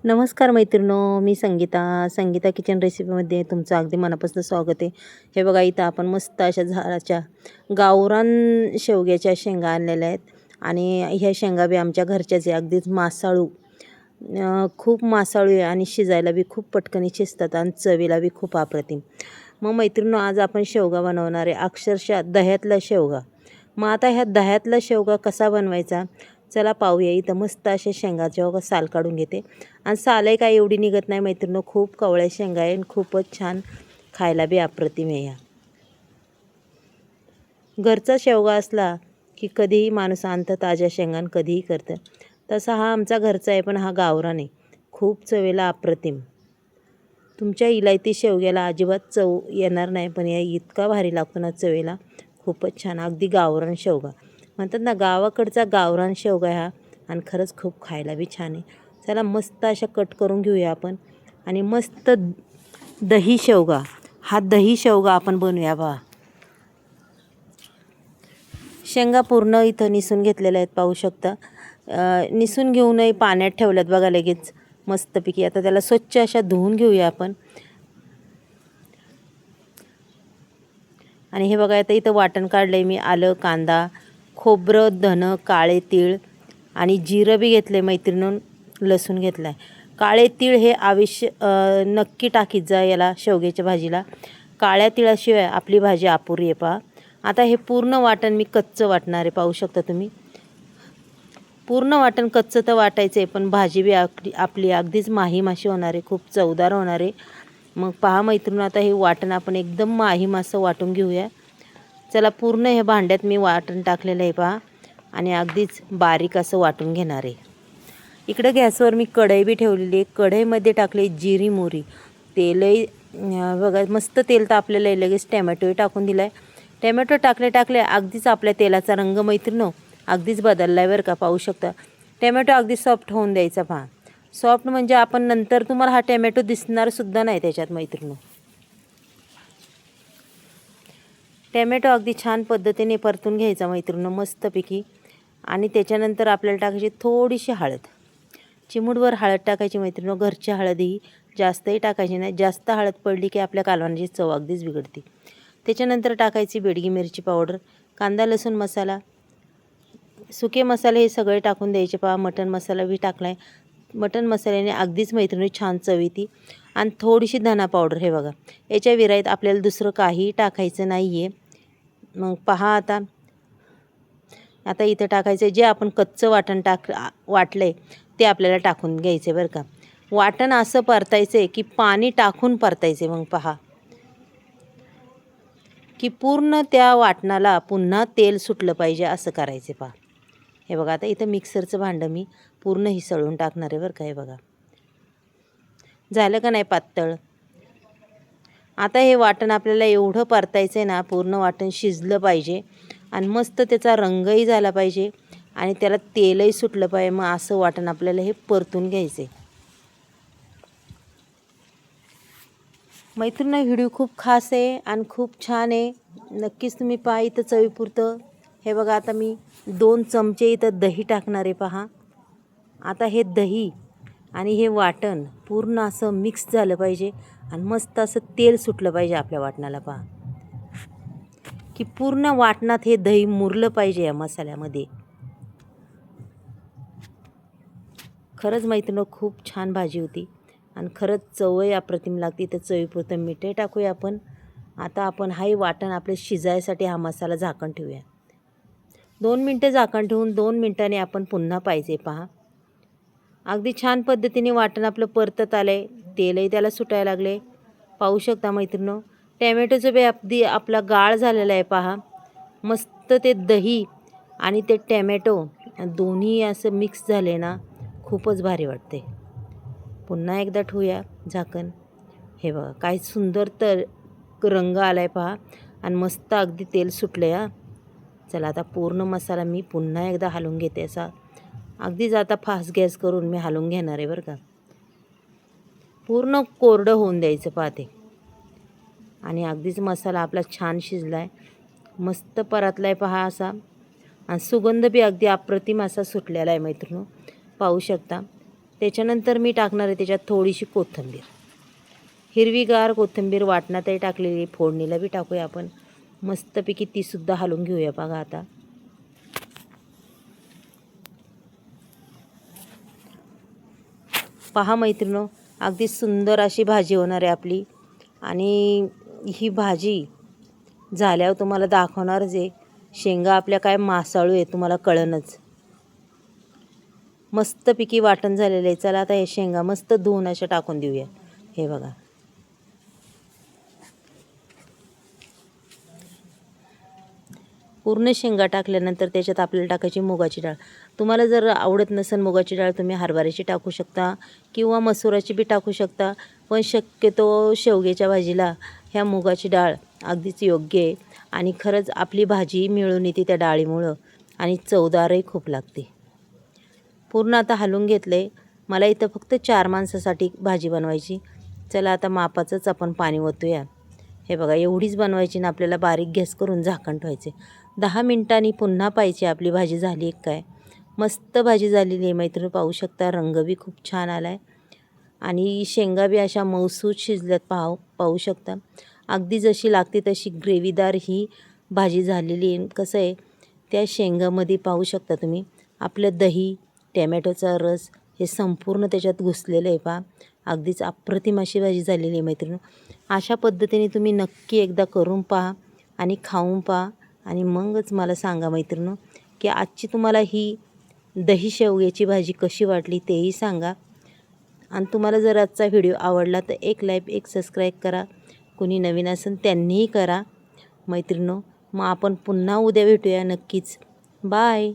नमस्कार मैत्रिणो, मी संगीता किचन रेसिपीमध्ये तुमचं अगदी मनापासून स्वागत आहे. हे बघा, इथं आपण मस्त अशा झाडाच्या गावरान शेवग्याच्या शेंगा आणलेल्या आहेत आणि ह्या शेंगा बी आमच्या घरच्याच आहे. अगदीच मासाळू, खूप मासाळू आहे आणि शिजायला बी खूप पटकन शिजतात आणि चवीला बी खूप अप्रतिम. मग मैत्रिणो, आज आपण शेवगा बनवणार आहे, अक्षरशः दह्यातला शेवगा. मग आता ह्या दह्यातला शेवगा कसा बनवायचा, चला पाहूया. इथं मस्त अशा शेंगाच्या बघा साल काढून घेते आणि सालही काय एवढी निघत नाही मैत्रिणीनं. खूप कवळ्या शेंगा आहे आणि खूपच छान, खायला बी अप्रतिम आहे. ह्या घरचा शेवगा असला की कधीही माणूस आणतं ताज्या शेंगान, कधीही करतं. तसा हा आमचा घरचा आहे, पण हा गावरान आहे. खूप चवेला अप्रतिम. तुमच्या इलायती शेवग्याला अजिबात चव येणार नाही, पण या इतका भारी लागतो ना चवेला, खूपच छान. अगदी गावरान शेवगा म्हणतात ना, गावाकडचा गावरान शेवगा हा, आणि खरंच खूप खायला बी छान आहे. चला मस्त अशा कट करून घेऊया आपण आणि मस्त दही शेवगा, हा दही शेवगा आपण बनवूया. बा शेंगा पूर्ण इथं निसून घेतलेल्या आहेत, पाहू शकता. निसून घेऊनही पाण्यात ठेवल्यात बघा लगेच मस्तपैकी. आता त्याला स्वच्छ अशा धुवून घेऊया आपण. आणि हे बघा, आता इथं वाटण काढलं आहे मी. आलं, कांदा, खोबरं, धनं, काळे तीळ आणि जिरं बी घेतलं आहे मैत्रिणीनं. लसूण घेतला आहे. काळे तीळ हे नक्की टाकीत जा याला, शेवग्याच्या भाजीला. काळ्या तिळाशिवाय आपली भाजी अपुरी आहे. पहा आता हे पूर्ण वाटण मी कच्चं वाटणार आहे, पाहू शकता तुम्ही. पूर्ण वाटण कच्चं तर वाटायचं आहे, पण भाजी बी आपली अगदीच माही माशी होणार आहे, खूप चवदार होणार आहे. मग पहा मैत्रिणी, आता हे वाटण आपण एकदम माही मासं वाटून घेऊया. चला, पूर्ण हे भांड्यात मी वाटण टाकलेलं आहे पहा, आणि अगदीच बारीक असं वाटून घेणार आहे. इकडं गॅसवर मी कढई बी ठेवलेली आहे. कढईमध्ये टाकले जिरी मोहरी, तेलही बघा मस्त तेल तापलेलं आहे. लगेच टॅमॅटोही टाकून दिला आहे. टॅमॅटो टाकले अगदीच आपल्या तेलाचा रंग मैत्रिणो अगदीच बदलला आहे बरं का, पाहू शकता. टॅमॅटो अगदी सॉफ्ट होऊन द्यायचा पहा. सॉफ्ट म्हणजे आपण नंतर तुम्हाला हा टॅमॅटो दिसणारसुद्धा नाही त्याच्यात मैत्रिणो. टॅमॅटो अगदी छान पद्धतीने परतून घ्यायचा मैत्रिणो मस्तपैकी. आणि त्याच्यानंतर आपल्याला टाकायची थोडीशी हळद, चिमूटभर हळद टाकायची मैत्रिणो. घरची हळदही जास्तही टाकायची नाही, जास्त हळद पडली की आपल्या कालवणाची चव अगदीच बिघडते. त्याच्यानंतर टाकायची बेडगी मिरची पावडर, कांदा लसूण मसाला, सुके मसाले हे सगळे टाकून द्यायचे पहा. मटण मसाला बी टाकला आहे. मटण मसाल्याने अगदीच मैत्रिणी छान चव येते. आणि थोडीशी धना पावडर, हे बघा याच्या विराईत आपल्याला दुसरं काहीही टाकायचं नाही आहे. मग पहा, आता इथं टाकायचं जे आपण कच्चं वाटण वाटलं आहे ते आपल्याला टाकून घ्यायचं आहे बरं का. वाटण असं परतायचं आहे की पाणी टाकून परतायचं आहे. मग पहा की पूर्ण त्या वाटणाला पुन्हा तेल सुटलं पाहिजे, असं करायचं पहा. हे बघा, आता इथं मिक्सरचं भांडं मी पूर्ण हिसळून टाकणार आहे बरं का. हे बघा झालं का नाही पातळ. आता हे वाटण आपल्याला एवढं परतायचं आहे ना, पूर्ण वाटण शिजलं पाहिजे आणि मस्त त्याचा रंगही झाला पाहिजे आणि त्याला तेलही सुटलं पाहिजे. मग असं वाटण आपल्याला हे परतून घ्यायचं आहे. मैत्रिणी, व्हिडिओ खूप खास आहे आणि खूप छान आहे, नक्कीच तुम्ही पहा. इथं चवीपुरतं हे बघा, आता मी 2 चमचे इथं दही टाकणार आहे पहा. आता हे दही आणि हे वाटण पूर्ण असं मिक्स झालं पाहिजे आणि मस्त असं तेल सुटलं पाहिजे आपल्या वाटणाला पहा. की पूर्ण वाटणात हे दही मुरलं पाहिजे या मसाल्यामध्ये. खरंच मैत्रिणी, खूप छान भाजी होती आणि खरंच चवही अप्रतिम लागते. तर चवीपुरतं मीठही टाकूया आपण. आता आपण हाही वाटण आपले शिजायसाठी हा मसाला झाकण ठेवूया. 2 मिनटं झाकण ठेवून 2 मिनटांनी आपण पुन्हा पाहिजे पहा. अगदी छान पद्धतीने वाटण आपलं परतत आलं आहे, तेलही त्याला सुटायला लागले, पाहू शकता मैत्रिणी. टॅमॅटोचं बी अगदी आपला गाळ झालेला आहे पहा. मस्त ते दही आणि ते टॅमॅटो दोन्ही असं मिक्स झाले ना, खूपच भारी वाटते. पुन्हा एकदा ठेवूया झाकण. हे बघा काय सुंदर तर रंग आला आहे पहा आणि मस्त अगदी तेल सुटलं आहे. चला, आता पूर्ण मसाला मी पुन्हा एकदा हलवून घेते. असा अगदीच आता फास्ट गॅस करून मी हलवून घेणार आहे बरं का. पूर्ण कोरडं होऊन द्यायचं पाहते. आणि अगदीच मसाला आपला छान शिजला आहे, मस्त परतला आहे पहा असा. आणि सुगंध बी अगदी अप्रतिम असा सुटलेला आहे मैत्रिणी, पाहू शकता. त्याच्यानंतर मी टाकणार आहे त्याच्यात थोडीशी कोथिंबीर, हिरवीगार कोथिंबीर वाटणातही टाकलेली, फोडणीला बी टाकूया आपण. मस्तपैकी तीसुद्धा हलवून घेऊया बघा. आता पहा मैत्रिणो, अगदी सुंदर अशी भाजी होणार आहे आपली. आणि ही भाजी झाल्यावर तुम्हाला दाखवणारच आहे. शेंगा आपल्या काय मासाळू आहे तुम्हाला कळणच. मस्तपैकी वाटण झालेलं आहे. चला आता हे शेंगा मस्त धुवून अशा टाकून देऊया. हे बघा, पूर्ण शेंगा टाकल्यानंतर त्याच्यात आपल्याला टाकायची मुगाची डाळ. तुम्हाला जर आवडत नसेल मुगाची डाळ, तुम्ही हरभऱ्याची टाकू शकता किंवा मसुराची बी टाकू शकता. पण शक्यतो शेवग्याच्या भाजीला ह्या मुगाची डाळ अगदीच योग्य आहे. आणि खरंच आपली भाजी मिळून येते त्या डाळीमुळं आणि चवदारही खूप लागते. पूर्ण आता हलवून घेतलं आहे. मला इथं फक्त 4 माणसासाठी भाजी बनवायची. चला आता मापाचंच आपण पाणी ओतूया. हे बघा, एवढीच बनवायची ना आपल्याला. बारीक गॅस करून झाकण ठेवायचे. 10 मिनिटांनी पुन्हा पाहायची आपली भाजी झाली आहे काय. मस्त भाजी झालेली आहे मैत्रिणी, पाहू शकता. रंग बी खूप छान आला आहे आणि शेंगा बी अशा मऊसूत शिजल्यात. पाहू शकता. अगदी जशी लागते तशी ग्रेव्हीदार ही भाजी झालेली आहे. कसं आहे, त्या शेंगामध्ये पाहू शकता तुम्ही आपलं दही, टॅमॅटोचा रस हे संपूर्ण त्याच्यात घुसलेलं आहे. पहा, अगदीच अप्रतिम अशी भाजी झालेली आहे मैत्रिणी. अशा पद्धतीने तुम्ही नक्की एकदा करून पहा आणि खाऊन पहा आणि मगच मला सांगा मैत्रिणी की आजची तुम्हाला ही दही शेवग्याची भाजी कशी वाटली तेही सांगा. आणि तुम्हाला जर आजचा व्हिडिओ आवडला तर एक लाईक, एक सबस्क्राईब करा. कुणी नवीन असेल त्यांनीही करा मैत्रिणी. मग आपण पुन्हा उद्या भेटूया नक्कीच. बाय.